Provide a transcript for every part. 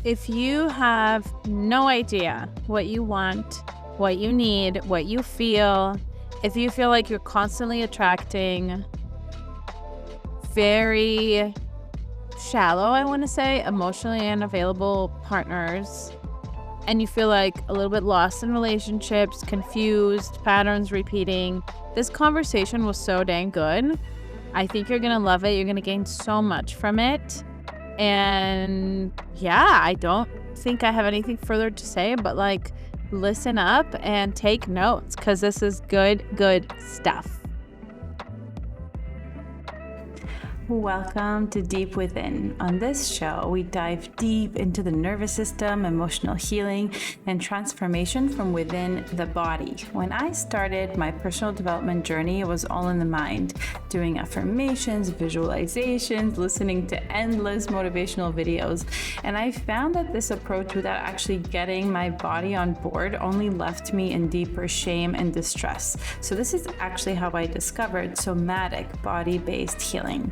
If you have no idea what you want, what you need, what you feel, if you feel like you're constantly attracting very shallow, I want to say, emotionally unavailable partners, and you feel like a little bit lost in relationships, confused, patterns repeating, this conversation was so dang good. I think you're going to love it. You're going to gain so much from it. And yeah, I don't think I have anything further to say, but listen up and take notes because this is good stuff. Welcome to Deep Within. On this show, we dive deep into the nervous system, emotional healing, and transformation from within the body. When I started my personal development journey, it was all in the mind, doing affirmations, visualizations, listening to endless motivational videos. And I found that this approach, without actually getting my body on board, only left me in deeper shame and distress. So this is actually how I discovered somatic body-based healing.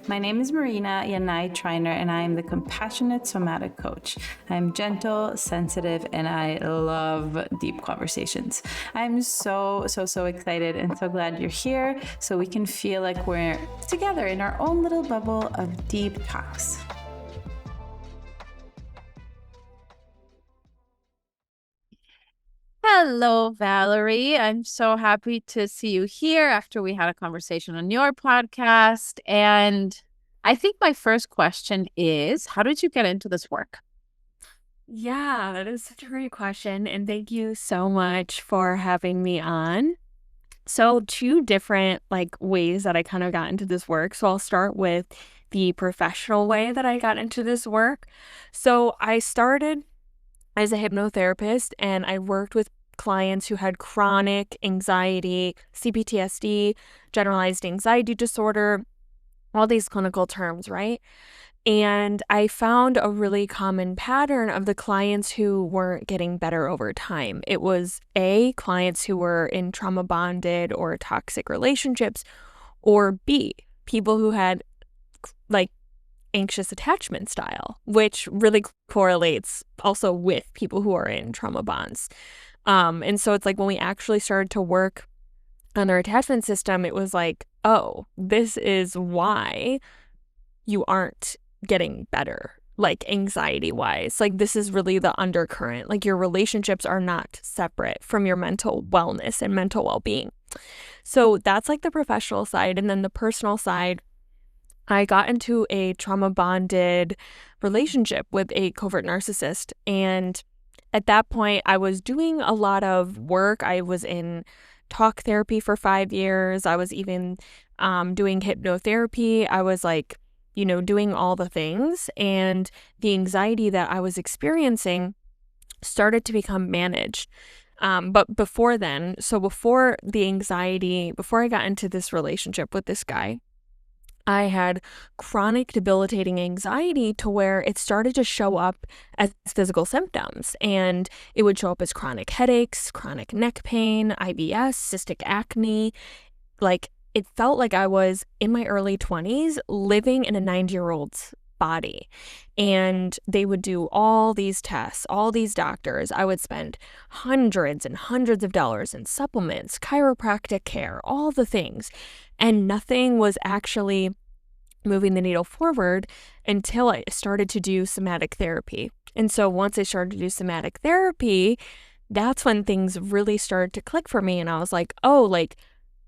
My name is Marina Yanai Treiner, and I am the Compassionate Somatic Coach. I'm gentle, sensitive, and I love deep conversations. I'm so excited and so glad you're here so we can feel like we're together in our own little bubble of deep talks. Hello, Valerie. I'm so happy to see you here after we had a conversation on your podcast. And I think my first question is, how did you get into this work? Yeah, that is such a great question. And thank you so much for having me on. So two different ways that I kind of got into this work. So I'll start with the professional way that I got into this work. So I started as a hypnotherapist and I worked with clients who had chronic anxiety, CPTSD, generalized anxiety disorder, all these clinical terms, right? And I found a really common pattern of the clients who weren't getting better over time. It was A, clients who were in trauma bonded or toxic relationships, or B, people who had anxious attachment style, which really correlates also with people who are in trauma bonds. And so it's when we actually started to work on their attachment system, it was oh, this is why you aren't getting better, anxiety wise. This is really the undercurrent. Your relationships are not separate from your mental wellness and mental well-being. So that's the professional side. And then the personal side, I got into a trauma bonded relationship with a covert narcissist. And at that point, I was doing a lot of work. I was in talk therapy for 5 years. I was even doing hypnotherapy. I was doing all the things. And the anxiety that I was experiencing started to become managed. But before then, so before the anxiety, before I got into this relationship with this guy, I had chronic debilitating anxiety to where it started to show up as physical symptoms. And it would show up as chronic headaches, chronic neck pain, IBS, cystic acne. It felt like I was in my early 20s living in a 90-year-old's body. And they would do all these tests, all these doctors. I would spend hundreds and hundreds of dollars in supplements, chiropractic care, all the things. And nothing was actually moving the needle forward until I started to do somatic therapy. And so once I started to do somatic therapy, that's when things really started to click for me. And I was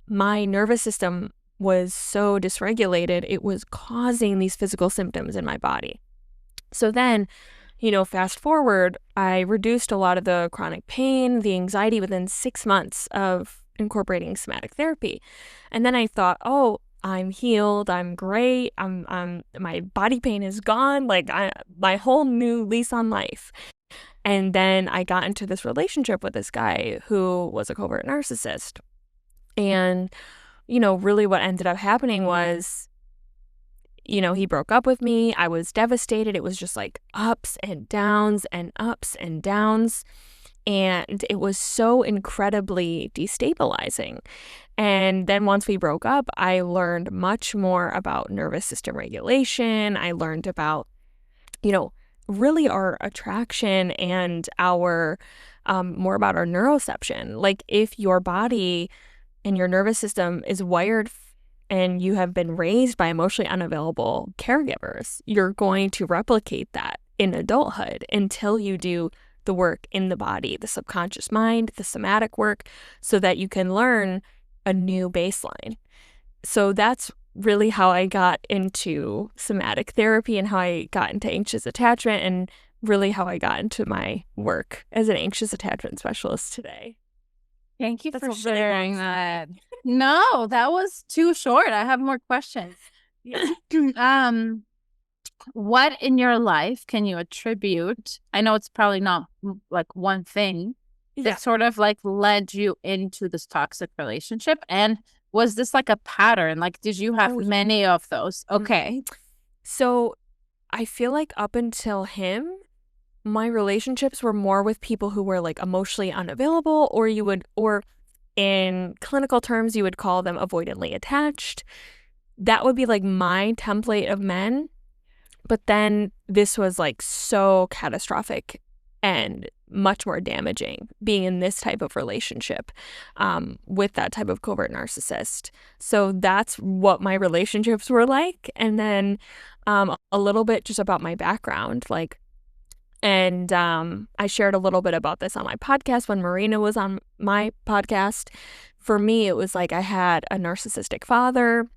my nervous system was so dysregulated, it was causing these physical symptoms in my body. So then, fast forward, I reduced a lot of the chronic pain, the anxiety within 6 months of incorporating somatic therapy. And then I thought, oh, I'm healed, I'm great, my body pain is gone, my whole new lease on life. And then I got into this relationship with this guy who was a covert narcissist. And, really what ended up happening was, he broke up with me. I was devastated. It was just ups and downs and ups and downs. And it was so incredibly destabilizing. And then once we broke up, I learned much more about nervous system regulation. I learned about, really our attraction and our more about our neuroception. Like if your body and your nervous system is wired and you have been raised by emotionally unavailable caregivers, you're going to replicate that in adulthood until you do the work in the body, the subconscious mind, the somatic work, so that you can learn a new baseline. So that's really how I got into somatic therapy and how I got into anxious attachment, and really how I got into my work as an anxious attachment specialist today. Thank you That's for a really sharing long that. No, that was too short. I have more questions. Yeah. What in your life can you attribute? I know it's probably not like one thing Yeah. that sort of like led you into this toxic relationship. And was this like a pattern? Like, did you have many of those? Okay. So I feel like up until him, my relationships were more with people who were like emotionally unavailable, or in clinical terms, you would call them avoidantly attached. That would be like my template of men. But then this was like so catastrophic and much more damaging being in this type of relationship with that type of covert narcissist. So that's what my relationships were like. And then a little bit just about my background, and I shared a little bit about this on my podcast when Marina was on my podcast. For me, it was like I had a narcissistic father,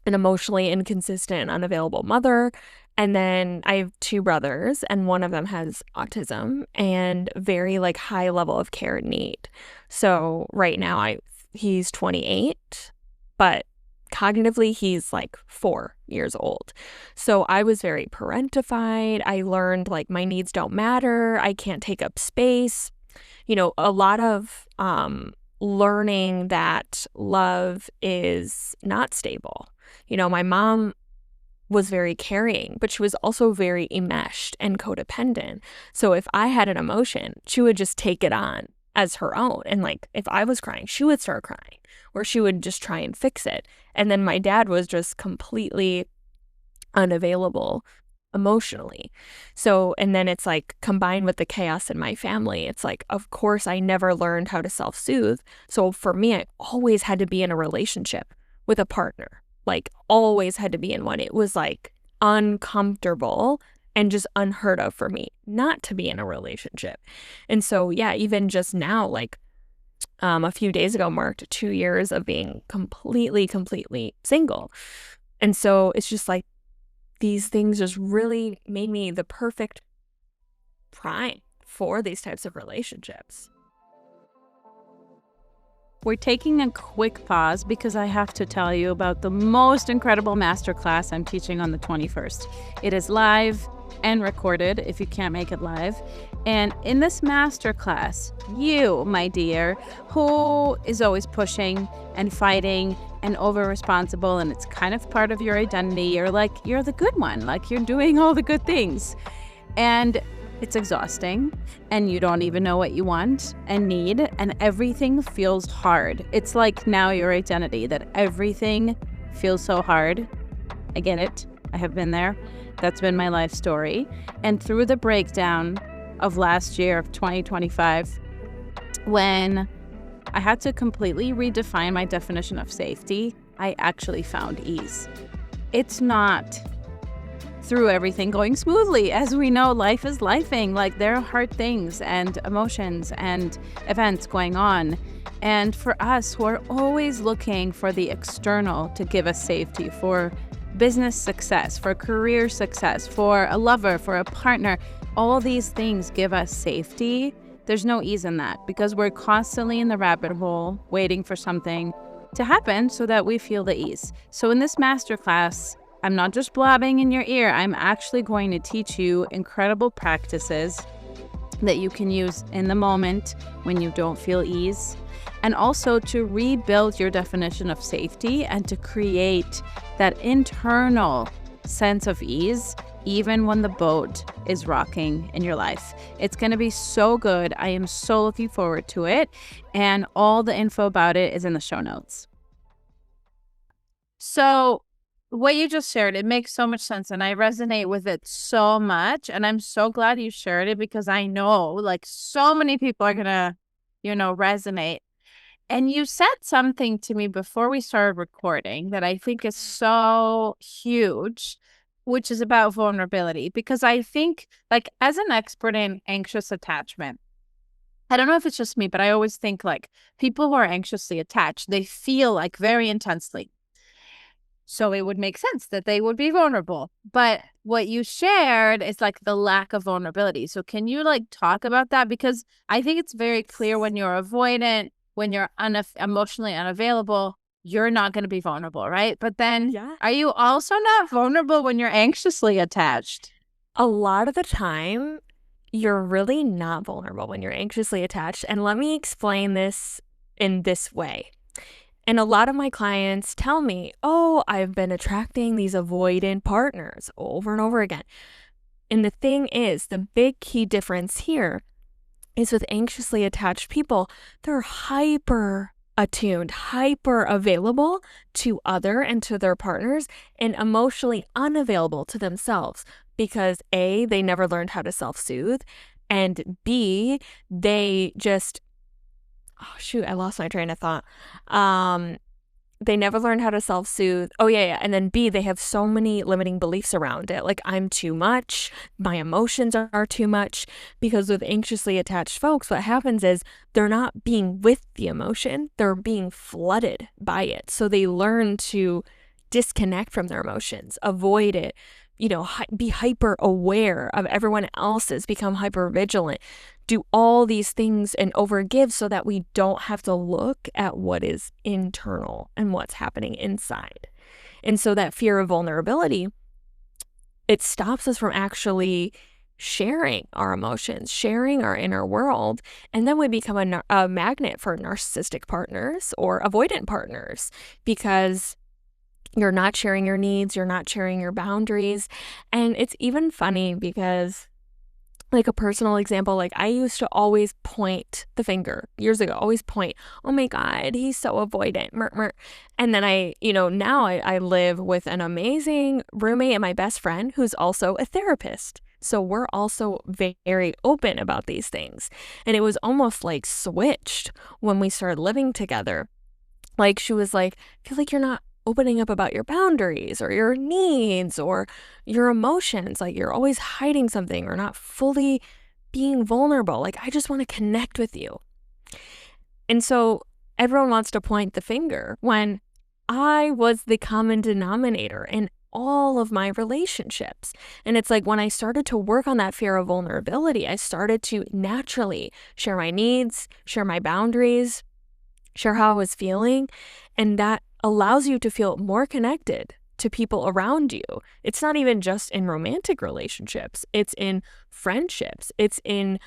an emotionally inconsistent and unavailable mother, and then I have two brothers, and one of them has autism and very like high level of care and need. So right now he's 28, but cognitively he's like 4 years old. So I was very parentified. I learned like my needs don't matter. I can't take up space. A lot of learning that love is not stable. My mom was very caring, but she was also very enmeshed and codependent. So if I had an emotion, she would just take it on as her own. And like if I was crying, she would start crying, or she would just try and fix it. And then my dad was just completely unavailable emotionally. So, and then it's like combined with the chaos in my family, it's like, of course, I never learned how to self-soothe. So for me, I always had to be in a relationship with a partner, like always had to be in one. It was like uncomfortable and just unheard of for me not to be in a relationship. And so, yeah, even just now, like a few days ago marked 2 years of being completely single. And so it's just like these things just really made me the perfect prime for these types of relationships. We're taking a quick pause because I have to tell you about the most incredible masterclass I'm teaching on the 21st. It is live and recorded if you can't make it live. And in this masterclass, you, my dear, who is always pushing and fighting and over responsible, and it's kind of part of your identity, you're the good one, like you're doing all the good things. And it's exhausting, and you don't even know what you want and need, and everything feels hard. It's like now your identity, that everything feels so hard. I get it. I have been there. That's been my life story. And through the breakdown of last year, of 2025, when I had to completely redefine my definition of safety, I actually found ease. It's not through everything going smoothly. As we know, life is lifing. Like there are hard things and emotions and events going on. And for us, we're always looking for the external to give us safety, for business success, for career success, for a lover, for a partner. All these things give us safety. There's no ease in that because we're constantly in the rabbit hole waiting for something to happen so that we feel the ease. So in this masterclass, I'm not just blabbing in your ear. I'm actually going to teach you incredible practices that you can use in the moment when you don't feel ease, and also to rebuild your definition of safety and to create that internal sense of ease even when the boat is rocking in your life. It's going to be so good. I am so looking forward to it, and all the info about it is in the show notes. So what you just shared, it makes so much sense. And I resonate with it so much. And I'm so glad you shared it because I know like so many people are going to, resonate. And you said something to me before we started recording that I think is so huge, which is about vulnerability. Because I think, like, as an expert in anxious attachment, I don't know if it's just me, but I always think like people who are anxiously attached, they feel like very intensely. So it would make sense that they would be vulnerable. But what you shared is like the lack of vulnerability. So can you like talk about that? Because I think it's very clear when you're avoidant, when you're emotionally unavailable, you're not going to be vulnerable, right? But then are you also not vulnerable when you're anxiously attached? A lot of the time, you're really not vulnerable when you're anxiously attached. And let me explain this in this way. And a lot of my clients tell me, oh, I've been attracting these avoidant partners over and over again. And the thing is, the big key difference here is with anxiously attached people, they're hyper attuned, hyper available to other and to their partners, and emotionally unavailable to themselves because A, they never learned how to self-soothe, and B, they just I lost my train of thought. They never learned how to self-soothe. Oh, yeah. And then B, they have so many limiting beliefs around it. Like, I'm too much. My emotions are too much. Because with anxiously attached folks, what happens is they're not being with the emotion. They're being flooded by it. So they learn to disconnect from their emotions, avoid it, be hyper aware of everyone else's, become hyper vigilant, do all these things and overgive so that we don't have to look at what is internal and what's happening inside. And so that fear of vulnerability, it stops us from actually sharing our emotions, sharing our inner world, and then we become a magnet for narcissistic partners or avoidant partners because you're not sharing your needs, you're not sharing your boundaries. And it's even funny because, like a personal example, like I used to always point the finger years ago, always point, oh my God, he's so avoidant. And then now I live with an amazing roommate and my best friend who's also a therapist. So we're also very open about these things. And it was almost like switched when we started living together. Like she was like, I feel like you're not opening up about your boundaries or your needs or your emotions. Like you're always hiding something or not fully being vulnerable. Like I just want to connect with you. And so everyone wants to point the finger when I was the common denominator in all of my relationships. And it's like when I started to work on that fear of vulnerability, I started to naturally share my needs, share my boundaries, share how I was feeling. And that allows you to feel more connected to people around you. It's not even just in romantic relationships. It's in friendships. It's in,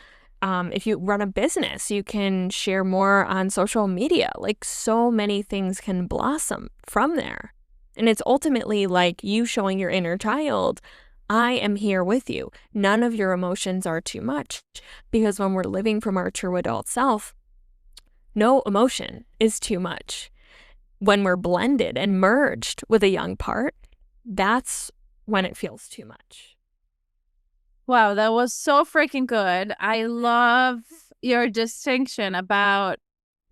if you run a business, you can share more on social media. Like so many things can blossom from there. And it's ultimately like you showing your inner child, I am here with you. None of your emotions are too much. Because when we're living from our true adult self, no emotion is too much. When we're blended and merged with a young part, that's when it feels too much. Wow, that was so freaking good. I love your distinction about,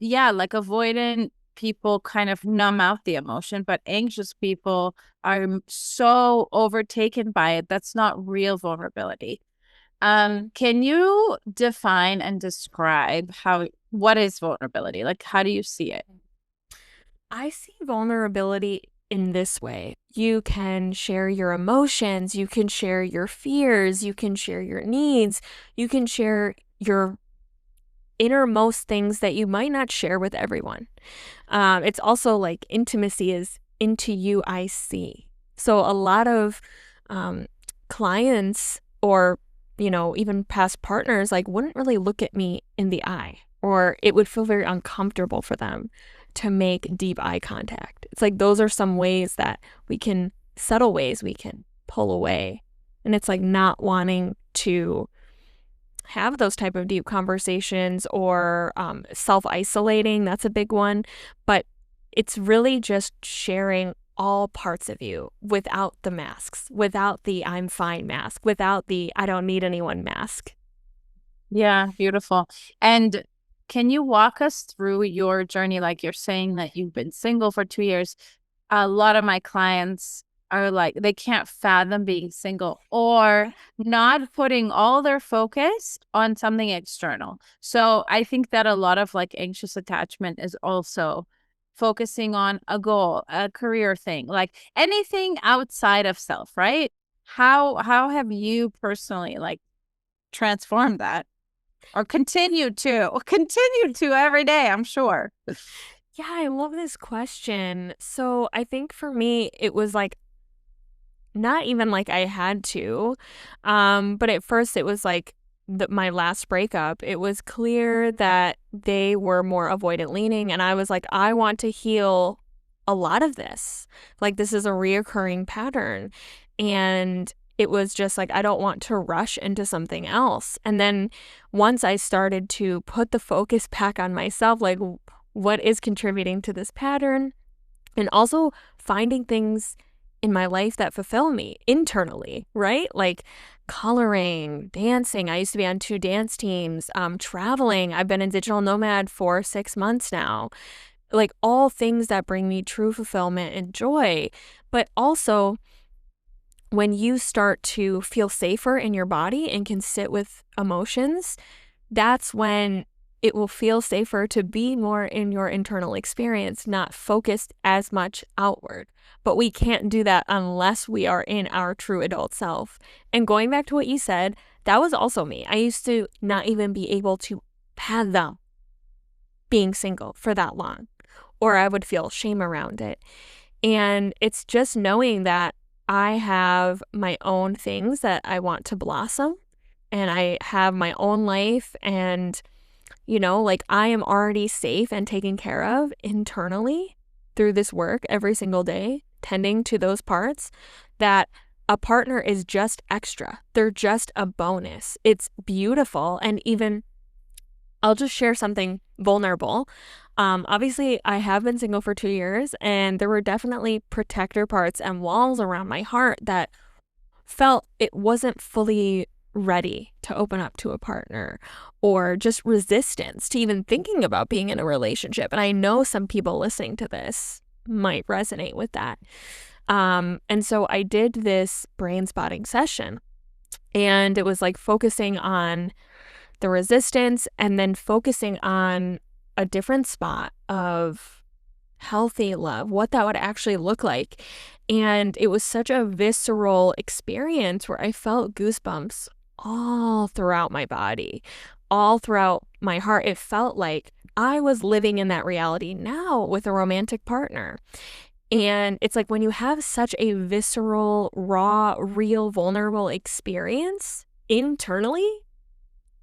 like avoidant people kind of numb out the emotion, but anxious people are so overtaken by it. That's not real vulnerability. Can you define and describe what is vulnerability? Like, how do you see it? I see vulnerability in this way. You can share your emotions, you can share your fears, you can share your needs, you can share your innermost things that you might not share with everyone. It's also like intimacy is into you, I see. So a lot of clients or, even past partners, like wouldn't really look at me in the eye, or it would feel very uncomfortable for them to make deep eye contact. It's like those are some ways that subtle ways we can pull away. And it's like not wanting to have those type of deep conversations or self-isolating. That's a big one. But it's really just sharing all parts of you without the masks, without the I'm fine mask, without the I don't need anyone mask. Yeah, beautiful. And can you walk us through your journey? Like you're saying that you've been single for 2 years. A lot of my clients are like, they can't fathom being single or not putting all their focus on something external. So I think that a lot of like anxious attachment is also focusing on a goal, a career thing, like anything outside of self, right? How have you personally like transformed that? Or continue to every day, I'm sure. Yeah, I love this question. So I think for me, it was like not even like I had to. But at first it was like my last breakup, it was clear that they were more avoidant leaning. And I was like, I want to heal a lot of this. Like, this is a reoccurring pattern. And it was just like, I don't want to rush into something else. And then once I started to put the focus back on myself, like, what is contributing to this pattern? And also finding things in my life that fulfill me internally, right? Like coloring, dancing. I used to be on 2 dance teams, traveling. I've been a digital nomad for 6 months now. Like all things that bring me true fulfillment and joy. But also, when you start to feel safer in your body and can sit with emotions, that's when it will feel safer to be more in your internal experience, not focused as much outward. But we can't do that unless we are in our true adult self. And going back to what you said, that was also me. I used to not even be able to fathom being single for that long, or I would feel shame around it. And it's just knowing that I have my own things that I want to blossom, and I have my own life, and like I am already safe and taken care of internally through this work every single day, tending to those parts, that a partner is just extra. They're just a bonus. It's beautiful. And even I'll just share something vulnerable. Obviously, I have been single for 2 years, and there were definitely protector parts and walls around my heart that felt it wasn't fully ready to open up to a partner, or just resistance to even thinking about being in a relationship. And I know some people listening to this might resonate with that. And so I did this brain spotting session, and it was like focusing on the resistance and then focusing on a different spot of healthy love, what that would actually look like. And it was such a visceral experience where I felt goosebumps all throughout my body, all throughout my heart. It felt like I was living in that reality now with a romantic partner. And it's like when you have such a visceral, raw, real, vulnerable experience internally,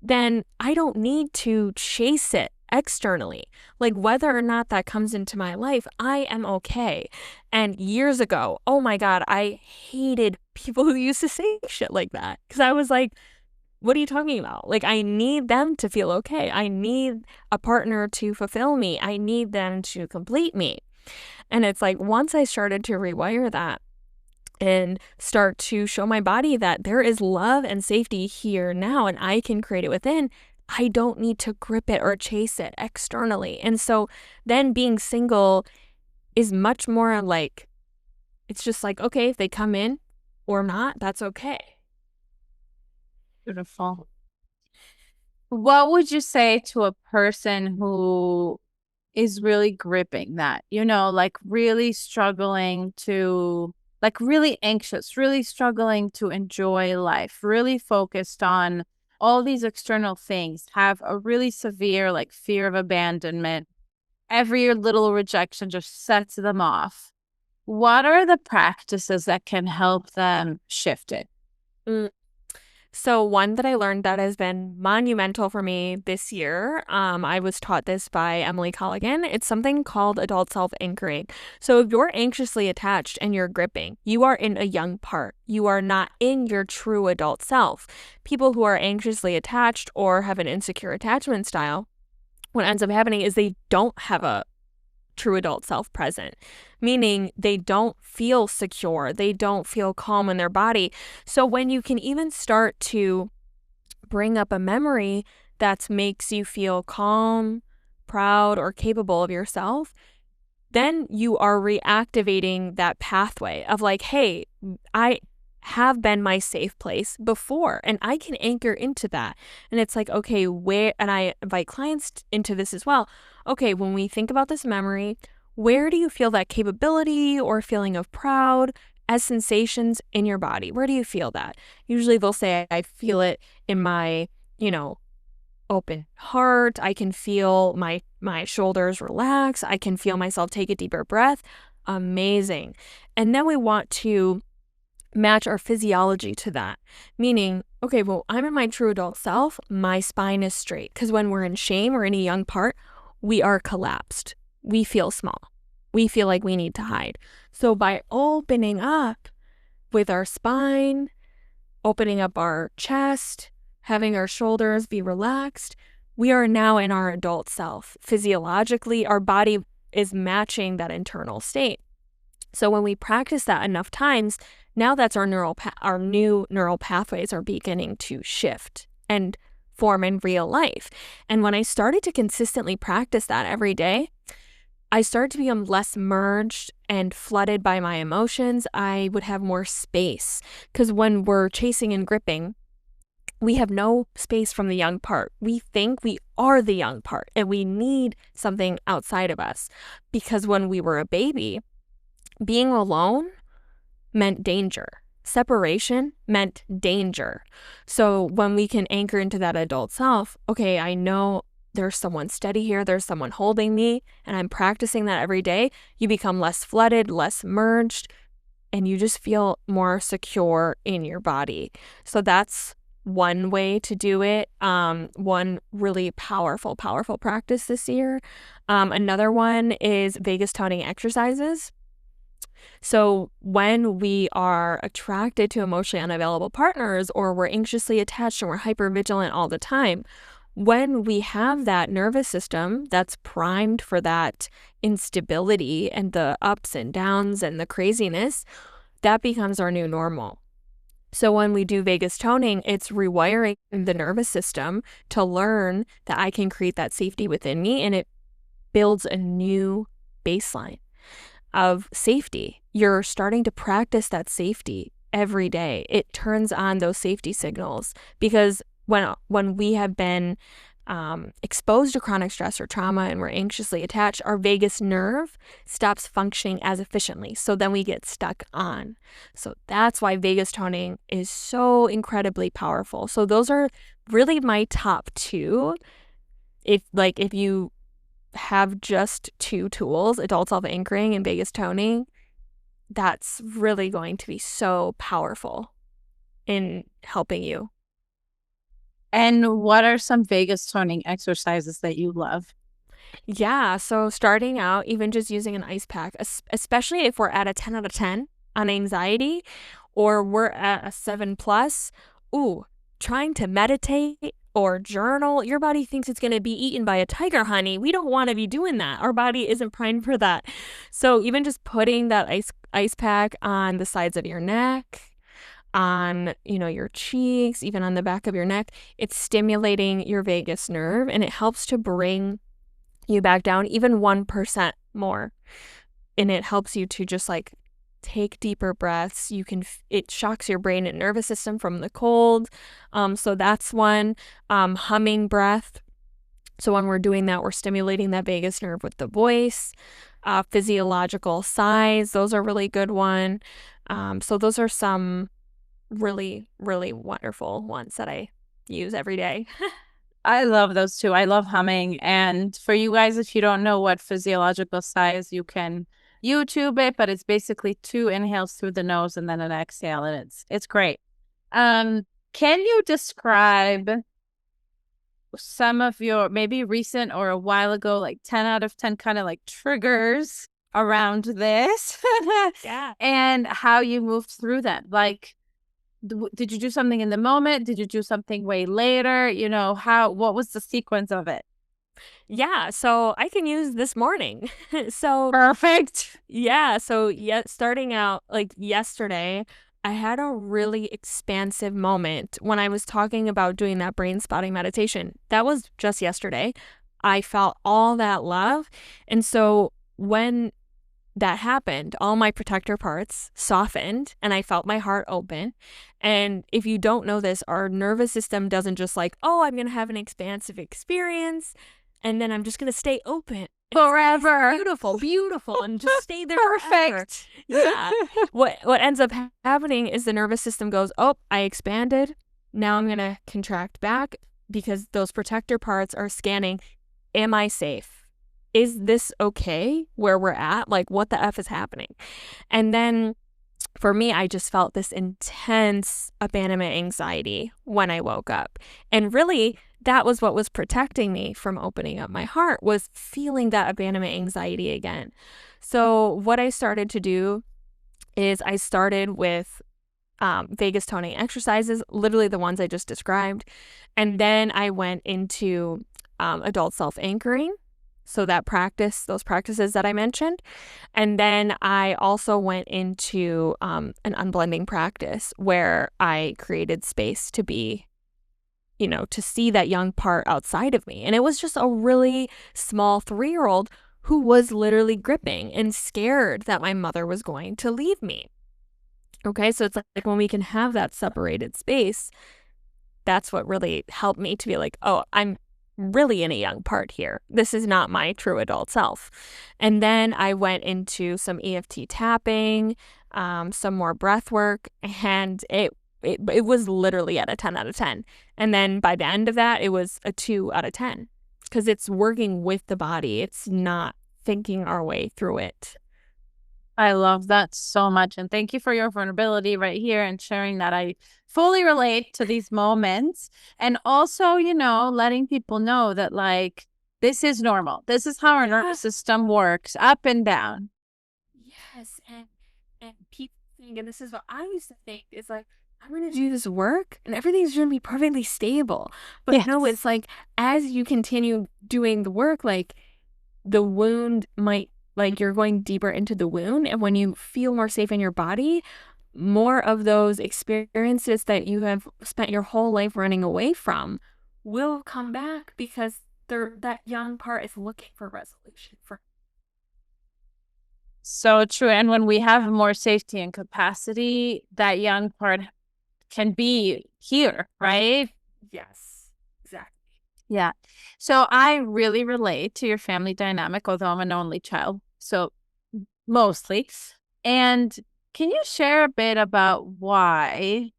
then I don't need to chase it externally. Like whether or not that comes into my life, I am okay. And years ago, oh my God, I hated people who used to say shit like that, because I was like, what are you talking about? Like, I need them to feel okay. I need a partner to fulfill me. I need them to complete me. And it's like, once I started to rewire that and start to show my body that there is love and safety here now, and I can create it within, I don't need to grip it or chase it externally. And so then being single is much more like, it's just like, okay, if they come in or not, that's okay. Beautiful. What would you say to a person who is really gripping that, like really struggling to, like really anxious, really struggling to enjoy life, really focused on all these external things, have a really severe like fear of abandonment. Every little rejection just sets them off. What are the practices that can help them shift it? So one that I learned that has been monumental for me this year, I was taught this by Emily Colligan. It's something called adult self-anchoring. So if you're anxiously attached and you're gripping, you are in a young part. You are not in your true adult self. People who are anxiously attached or have an insecure attachment style, what ends up happening is they don't have a true adult self present, meaning they don't feel secure, they don't feel calm in their body. So when you can even start to bring up a memory that makes you feel calm, proud, or capable of yourself, then you are reactivating that pathway of like, hey, I have been my safe place before and I can anchor into that. And it's like, okay, and I invite clients into this as well. Okay, when we think about this memory, where do you feel that capability or feeling of proud as sensations in your body? Where do you feel that? Usually they'll say, I feel it in my, open heart. I can feel my shoulders relax. I can feel myself take a deeper breath. Amazing. And then we want to match our physiology to that. Meaning, okay, well, I'm in my true adult self. My spine is straight. Because when we're in shame or any young part, we are collapsed. We feel small. We feel like we need to hide. So by opening up with our spine, opening up our chest, having our shoulders be relaxed, we are now in our adult self. Physiologically, our body is matching that internal state. So when we practice that enough times, now that's our new neural pathways are beginning to shift and form in real life. And when I started to consistently practice that every day, I started to become less merged and flooded by my emotions. I would have more space because when we're chasing and gripping, we have no space from the young part. We think we are the young part and we need something outside of us because when we were a baby, being alone meant danger. Separation meant danger. So when we can anchor into that adult self, okay, I know there's someone steady here, there's someone holding me, and I'm practicing that every day, you become less flooded, less merged, and you just feel more secure in your body. So that's one way to do it. One really powerful practice this year. Another one is vagus toning exercises. So when we are attracted to emotionally unavailable partners or we're anxiously attached and we're hypervigilant all the time, when we have that nervous system that's primed for that instability and the ups and downs and the craziness, that becomes our new normal. So when we do vagus toning, it's rewiring the nervous system to learn that I can create that safety within me, and it builds a new baseline of safety. You're starting to practice that safety every day. It turns on those safety signals because when we have been exposed to chronic stress or trauma and we're anxiously attached, our vagus nerve stops functioning as efficiently. So then we get stuck on. So that's why vagus toning is so incredibly powerful. So those are really my top two. If you have just two tools, adult self-anchoring and vagus toning, that's really going to be so powerful in helping you. And what are some vagus toning exercises that you love? Yeah, so starting out, even just using an ice pack, especially if we're at a 10 out of 10 on anxiety or we're at a 7+, trying to meditate or journal, your body thinks it's going to be eaten by a tiger, honey. We don't want to be doing that. Our body isn't primed for that. So even just putting that ice pack on the sides of your neck, on, your cheeks, even on the back of your neck, it's stimulating your vagus nerve and it helps to bring you back down even 1% more. And it helps you to just take deeper breaths. It shocks your brain and nervous system from the cold. So that's one. Humming breath. So when we're doing that, we're stimulating that vagus nerve with the voice. Physiological sighs. Those are really good one. So those are some really, really wonderful ones that I use every day. I love those too. I love humming. And for you guys, if you don't know what physiological sighs, you can YouTube it, but it's basically 2 inhales through the nose and then an exhale, and it's great. Can you describe some of your maybe recent or a while ago, 10 out of 10 kind of triggers around this? Yeah. And how you moved through them? Did you do something in the moment? Did you do something way later? What was the sequence of it? Yeah, so I can use this morning. So Perfect. yeah, so starting out like yesterday, I had a really expansive moment when I was talking about doing that brain spotting meditation. That was just yesterday. I felt all that love. And so when that happened, all my protector parts softened and I felt my heart open. And if you don't know this, our nervous system doesn't just like, oh, I'm going to have an expansive experience and then I'm just going to stay open. Forever. Beautiful, beautiful, and just stay there forever. Perfect. Yeah. What ends up happening is the nervous system goes, oh, I expanded. Now I'm going to contract back because those protector parts are scanning. Am I safe? Is this okay where we're at? Like, what the F is happening? And then for me, I just felt this intense abandonment anxiety when I woke up. And really, that was what was protecting me from opening up my heart, was feeling that abandonment anxiety again. So what I started to do is I started with vagus toning exercises, literally the ones I just described. And then I went into adult self-anchoring. So those practices that I mentioned. And then I also went into an unblending practice where I created space to be, to see that young part outside of me. And it was just a really small 3-year-old who was literally gripping and scared that my mother was going to leave me. Okay, so it's like when we can have that separated space, that's what really helped me to be like, oh, I'm really in a young part here. This is not my true adult self. And then I went into some EFT tapping, some more breath work, and it was literally at a 10 out of 10. And then by the end of that, it was a 2 out of 10 because it's working with the body. It's not thinking our way through it. I love that so much. And thank you for your vulnerability right here and sharing that. I fully relate to these moments. And also, letting people know that like, this is normal. This is how our nervous system works, up and down. Yes. And people think, and this is what I used to think, is like, I'm going to do this work and everything's going to be perfectly stable. But no, it's like, as you continue doing the work, like the wound might, like you're going deeper into the wound. And when you feel more safe in your body, more of those experiences that you have spent your whole life running away from will come back because that young part is looking for resolution. So true. And when we have more safety and capacity, that young part can be here, right? Yes, exactly. Yeah. So I really relate to your family dynamic, although I'm an only child. So mostly. And can you share a bit about why,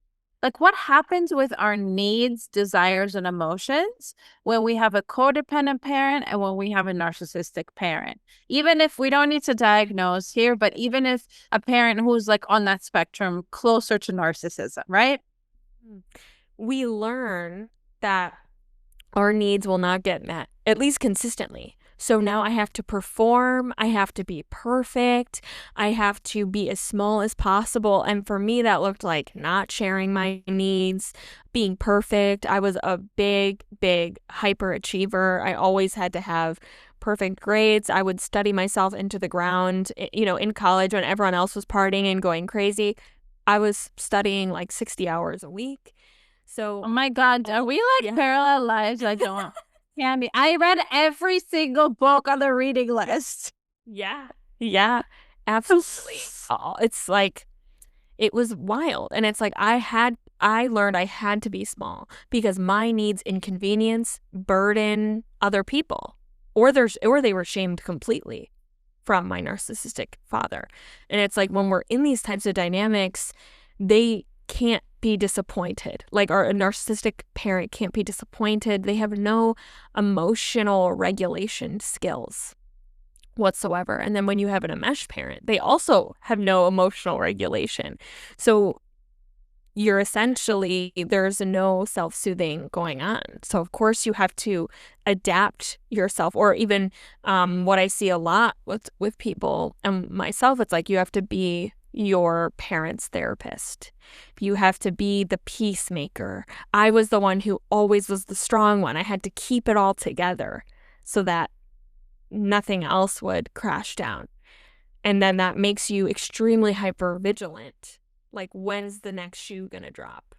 like what happens with our needs, desires, and emotions when we have a codependent parent and when we have a narcissistic parent? Even if we don't need to diagnose here, but even if a parent who's like on that spectrum closer to narcissism, right? We learn that our needs will not get met, at least consistently. So now I have to perform, I have to be perfect, I have to be as small as possible. And for me, that looked like not sharing my needs, being perfect. I was a big, big hyperachiever. I always had to have perfect grades. I would study myself into the ground. In college when everyone else was partying and going crazy, I was studying like 60 hours a week. So, oh my God, are we like parallel lives? I don't. Candy. I read every single book on the reading list. Yeah, absolutely. It's like, it was wild. And it's like, I learned I had to be small because my needs inconvenience, burden other people, or they were shamed completely from my narcissistic father. And it's like, when we're in these types of dynamics, they can't be disappointed. Like a narcissistic parent can't be disappointed. They have no emotional regulation skills whatsoever. And then when you have an enmeshed parent, they also have no emotional regulation. So you're essentially, there's no self-soothing going on. So of course you have to adapt yourself, or even what I see a lot with people and myself, it's like you have to be your parent's therapist. You have to be the peacemaker. I was the one who always was the strong one. I had to keep it all together. so that nothing else would crash down. And then that makes you extremely hyper vigilant. Like, when's the next shoe gonna drop?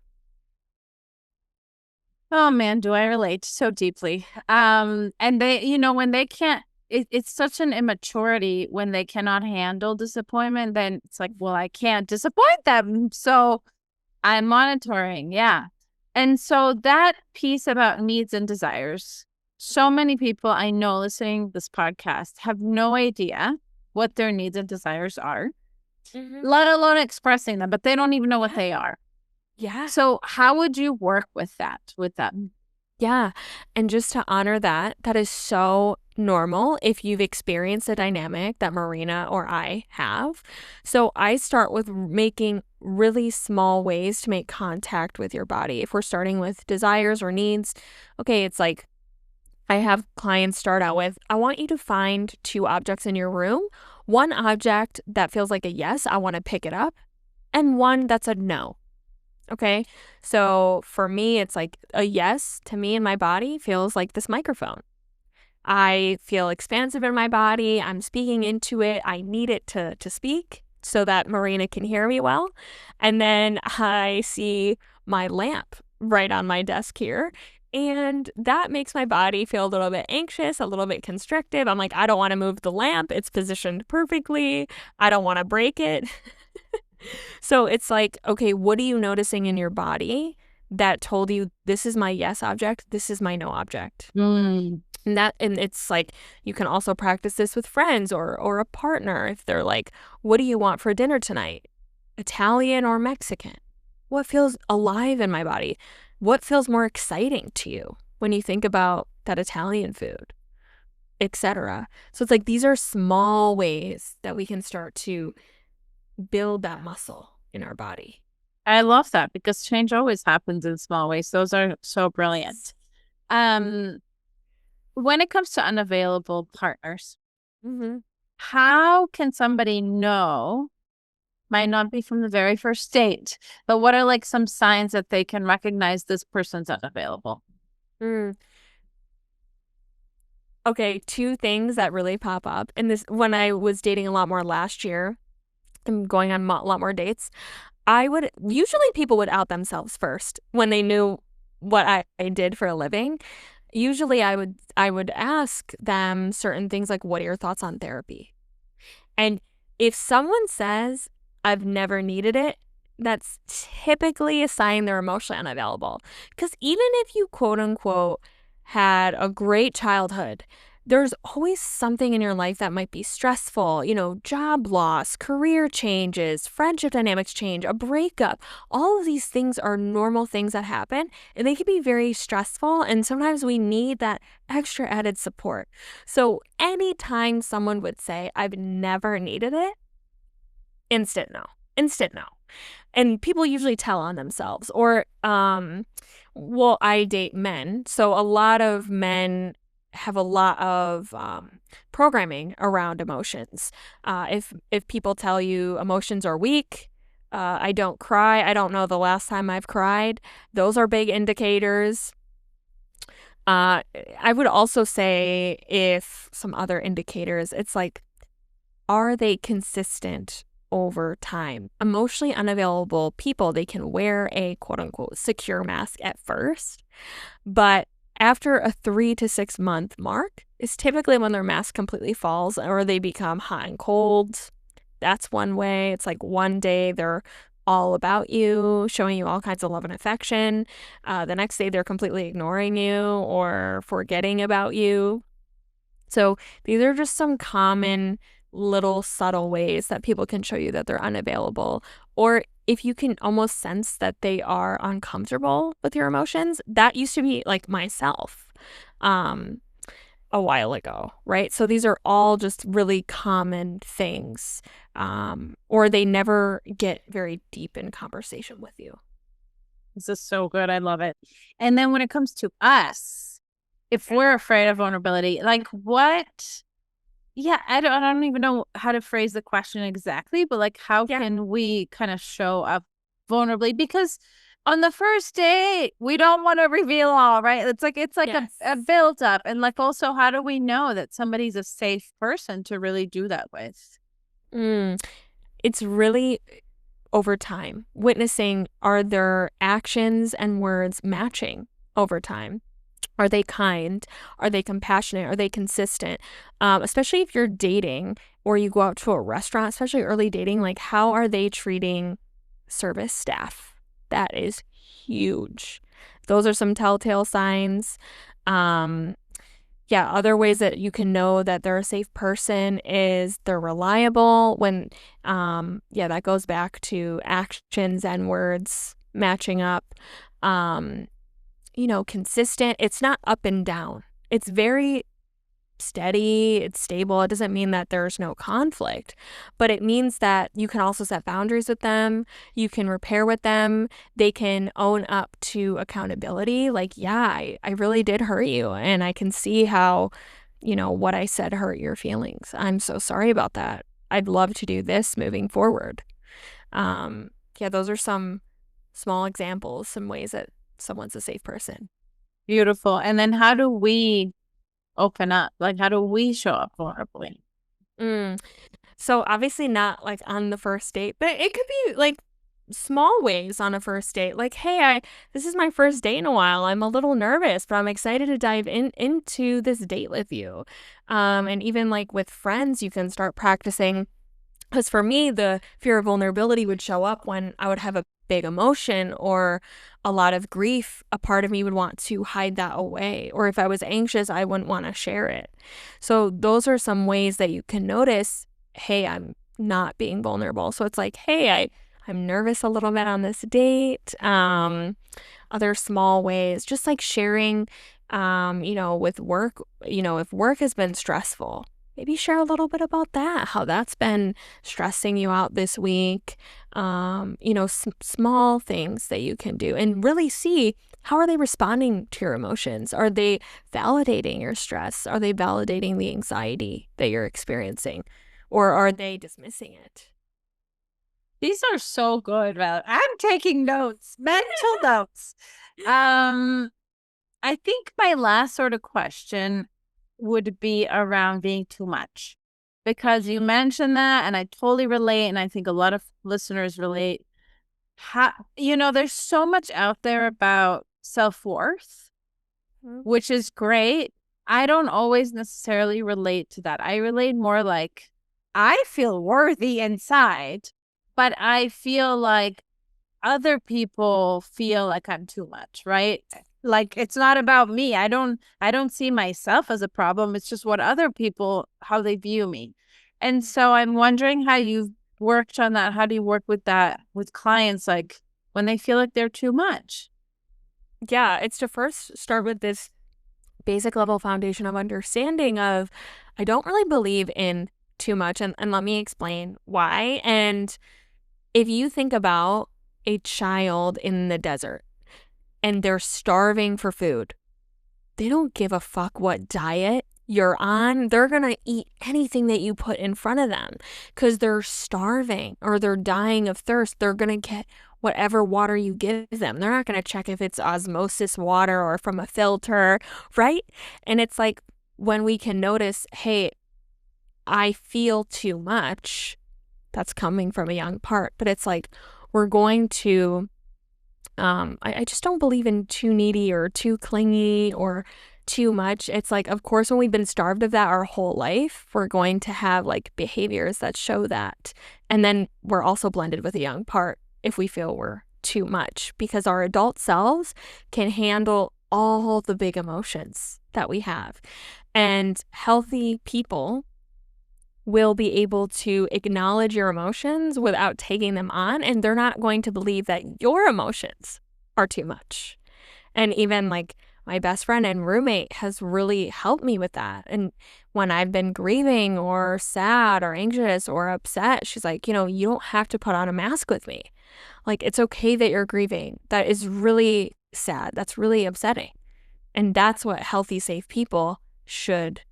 Oh man, do I relate so deeply. And they, when they can't, it's such an immaturity when they cannot handle disappointment. Then it's like, well, I can't disappoint them. So I'm monitoring. Yeah. And so that piece about needs and desires, so many people I know listening to this podcast have no idea what their needs and desires are, let alone expressing them, but they don't even know what they are. Yeah. So how would you work with that, with them? Yeah. And just to honor that, that is so normal if you've experienced a dynamic that Marina or I have. So I start with making really small ways to make contact with your body. If we're starting with desires or needs, okay, it's like I have clients start out with, I want you to find 2 objects in your room. One object that feels like a yes, I want to pick it up, and one that's a no. Okay. So for me, it's like a yes to me and my body feels like this microphone. I feel expansive in my body. I'm speaking into it. I need it to speak so that Marina can hear me well. And then I see my lamp right on my desk here. And that makes my body feel a little bit anxious, a little bit constrictive. I'm like, I don't want to move the lamp. It's positioned perfectly. I don't want to break it. So it's like, okay, what are you noticing in your body that told you this is my yes object, this is my no object? And it's like you can also practice this with friends or a partner if they're like, what do you want for dinner tonight? Italian or Mexican? What feels alive in my body? What feels more exciting to you when you think about that Italian food, etc.? So it's like these are small ways that we can start to build that muscle in our body. I love that because change always happens in small ways. Those are so brilliant. When it comes to unavailable partners, how can somebody know? Might not be from the very first date, but what are like some signs that they can recognize this person's unavailable? Okay, 2 things that really pop up. And this, when I was dating a lot more last year, and going on a lot more dates, usually people would out themselves first when they knew what I did for a living. Usually I would ask them certain things like, what are your thoughts on therapy? And if someone says, I've never needed it, that's typically a sign they're emotionally unavailable. Because even if you quote unquote had a great childhood, there's always something in your life that might be stressful, job loss, career changes, friendship dynamics change, a breakup. All of these things are normal things that happen, and they can be very stressful, and sometimes we need that extra added support. So anytime someone would say, I've never needed it, instant no. And people usually tell on themselves. Or, I date men, so a lot of men have a lot of programming around emotions. If people tell you emotions are weak, I don't cry, I don't know the last time I've cried, those are big indicators. I would also say if some other indicators, it's like, are they consistent over time? Emotionally unavailable people, they can wear a quote unquote secure mask at first, but after a 3 to 6 month mark is typically when their mask completely falls or they become hot and cold. That's one way. It's like one day they're all about you, showing you all kinds of love and affection. The next day they're completely ignoring you or forgetting about you. So these are just some common little subtle ways that people can show you that they're unavailable. Or if you can almost sense that they are uncomfortable with your emotions, that used to be like myself a while ago, right? So these are all just really common things. Or they never get very deep in conversation with you. This is so good. I love it. And then when it comes to us, if we're afraid of vulnerability, like what? Yeah, I don't even know how to phrase the question exactly, but like how can we kind of show up vulnerably? Because on the first date, we don't want to reveal all, right? It's like Yes. a build up. And like also, how do we know that somebody's a safe person to really do that with? It's really over time, witnessing, are their actions and words matching over time? Are they kind? Are they compassionate? Are they consistent? Especially if you're dating or you go out to a restaurant, especially early dating, like how are they treating service staff? That is huge. Those are some telltale signs. Yeah, other ways that you can know that they're a safe person is they're reliable when, that goes back to actions and words matching up. Consistent. It's not up and down. It's very steady, it's stable. It doesn't mean that there's no conflict, but it means that you can also set boundaries with them. You can repair with them. They can own up to accountability. Like, yeah, I really did hurt you. And I can see how, what I said hurt your feelings. I'm so sorry about that. I'd love to do this moving forward. Those are some small examples, some ways that someone's a safe person. Beautiful. And then how do we open up? Like, how do we show up vulnerably? So obviously not like on the first date, but it could be like small ways on a first date. Like, hey, this is my first date in a while. I'm a little nervous, but I'm excited to dive into this date with you. And even like with friends, you can start practicing. Because for me, the fear of vulnerability would show up when I would have a big emotion or a lot of grief. A part of me would want to hide that away. Or if I was anxious, I wouldn't want to share it. So those are some ways that you can notice, hey, I'm not being vulnerable. So it's like, hey, I'm nervous a little bit on this date. Other small ways, just like sharing, with work, if work has been stressful, maybe share a little bit about that, how that's been stressing you out this week. Small things that you can do and really see, how are they responding to your emotions? Are they validating your stress? Are they validating the anxiety that you're experiencing? Or are they dismissing it? These are so good, Val. I'm taking notes, mental notes. I think my last sort of question would be around being too much, because you mentioned that and I totally relate, and I think a lot of listeners relate. There's so much out there about self-worth, which is great. I don't always necessarily relate to that. I relate more like I feel worthy inside, but I feel like other people feel like I'm too much, right? Like, it's not about me. I don't see myself as a problem. It's just what other people, how they view me. And so I'm wondering how you've worked on that. How do you work with that with clients, like when they feel like they're too much? Yeah, it's to first start with this basic level foundation of understanding of, I don't really believe in too much. And let me explain why. And if you think about a child in the desert and they're starving for food, they don't give a fuck what diet you're on. They're going to eat anything that you put in front of them because they're starving or they're dying of thirst. They're going to get whatever water you give them. They're not going to check if it's osmosis water or from a filter, right? And it's like, when we can notice, hey, I feel too much, that's coming from a young part. But it's like, we're going to, I just don't believe in too needy or too clingy or too much. It's like, of course, when we've been starved of that our whole life, we're going to have like behaviors that show that. And then we're also blended with a young part if we feel we're too much, because our adult selves can handle all the big emotions that we have. And healthy people will be able to acknowledge your emotions without taking them on, and they're not going to believe that your emotions are too much. And even like my best friend and roommate has really helped me with that. And when I've been grieving or sad or anxious or upset, she's like, you don't have to put on a mask with me. Like, it's okay that you're grieving. That is really sad. That's really upsetting. And that's what healthy, safe people should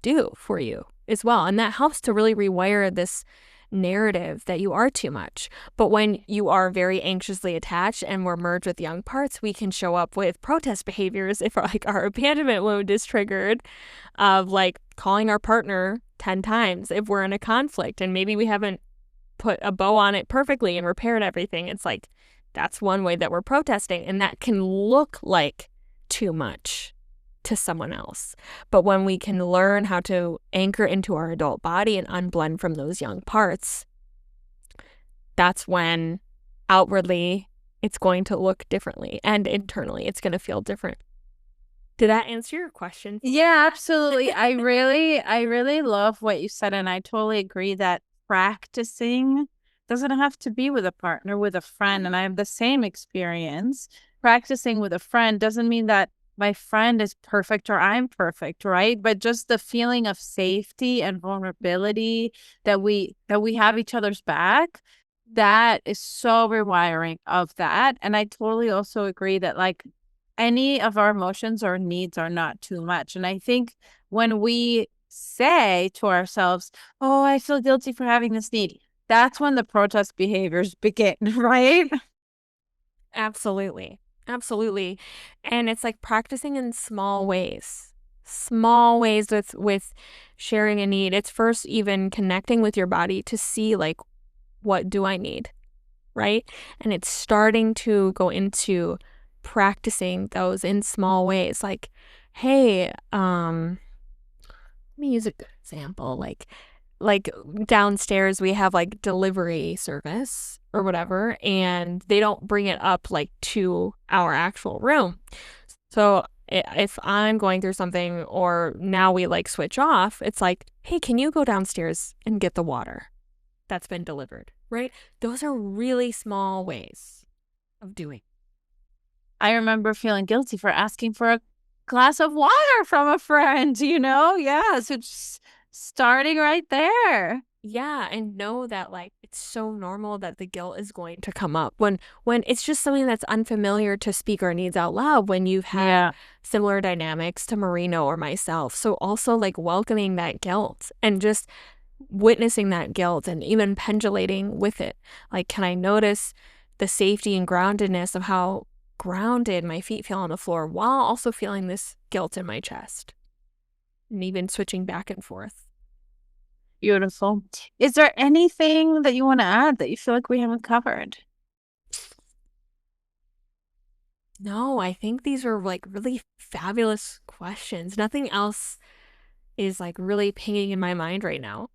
do for you as well. And that helps to really rewire this narrative that you are too much. But when you are very anxiously attached and we're merged with young parts, we can show up with protest behaviors if like our abandonment wound is triggered, of like calling our partner 10 times if we're in a conflict and maybe we haven't put a bow on it perfectly and repaired everything. It's like, that's one way that we're protesting, and that can look like too much to someone else. But when we can learn how to anchor into our adult body and unblend from those young parts, that's when outwardly it's going to look differently, and internally it's going to feel different. Did that answer your question? Yeah, absolutely. I really love what you said, and I totally agree that practicing doesn't have to be with a partner, with a friend. And I have the same experience. Practicing with a friend doesn't mean that my friend is perfect or I'm perfect, right? But just the feeling of safety and vulnerability that we have each other's back, that is so rewiring of that. And I totally also agree that like any of our emotions or needs are not too much. And I think when we say to ourselves, oh, I feel guilty for having this need, that's when the protest behaviors begin, right? Absolutely. Absolutely. And it's like practicing in small ways with sharing a need. It's first even connecting with your body to see like, what do I need? Right? And it's starting to go into practicing those in small ways. Like, hey, let me use a good example. Like downstairs we have like delivery service or whatever, and they don't bring it up like to our actual room. So if I'm going through something, or now we like switch off, it's like, hey, can you go downstairs and get the water that's been delivered, right? Those are really small ways of doing. I remember feeling guilty for asking for a glass of water from a friend, Yeah, so just starting right there. Yeah, and know that like it's so normal that the guilt is going to come up when it's just something that's unfamiliar to speak our needs out loud, when you've had similar dynamics to Marino or myself. So also like welcoming that guilt and just witnessing that guilt and even pendulating with it. Like, can I notice the safety and groundedness of how grounded my feet feel on the floor while also feeling this guilt in my chest, and even switching back and forth. Beautiful. Is there anything that you want to add that you feel like we haven't covered? No, I think these are like really fabulous questions. Nothing else is like really pinging in my mind right now.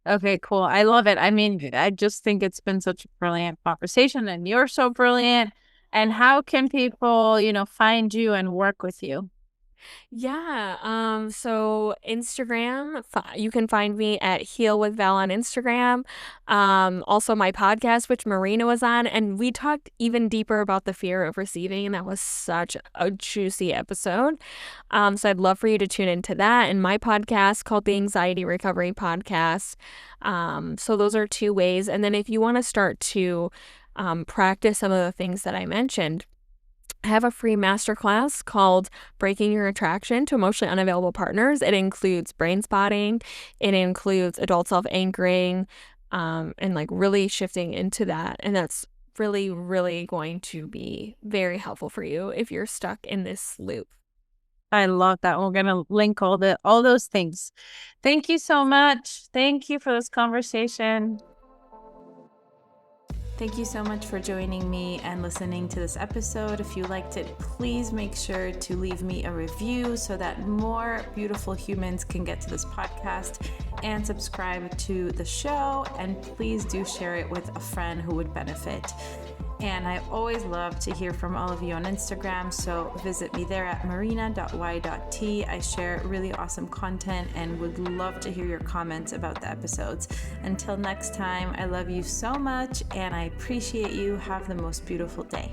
Okay, cool. I love it. I mean, I just think it's been such a brilliant conversation, and you're so brilliant. And how can people, find you and work with you? Yeah, so Instagram, you can find me at Heal with Val on Instagram. Also my podcast, which Marina was on, and we talked even deeper about the fear of receiving, and that was such a juicy episode. So I'd love for you to tune into that, and my podcast called the Anxiety Recovery Podcast. So those are two ways. And then if you want to start to practice some of the things that I mentioned, I have a free masterclass called Breaking Your Attraction to Emotionally Unavailable Partners. It includes brain spotting. It includes adult self-anchoring, and like really shifting into that. And that's really, really going to be very helpful for you if you're stuck in this loop. I love that. We're going to link all those things. Thank you so much. Thank you for this conversation. Thank you so much for joining me and listening to this episode. If you liked it, please make sure to leave me a review so that more beautiful humans can get to this podcast, and subscribe to the show. And please do share it with a friend who would benefit. And I always love to hear from all of you on Instagram, so visit me there at marina.y.t. I share really awesome content and would love to hear your comments about the episodes. Until next time, I love you so much and I appreciate you. Have the most beautiful day.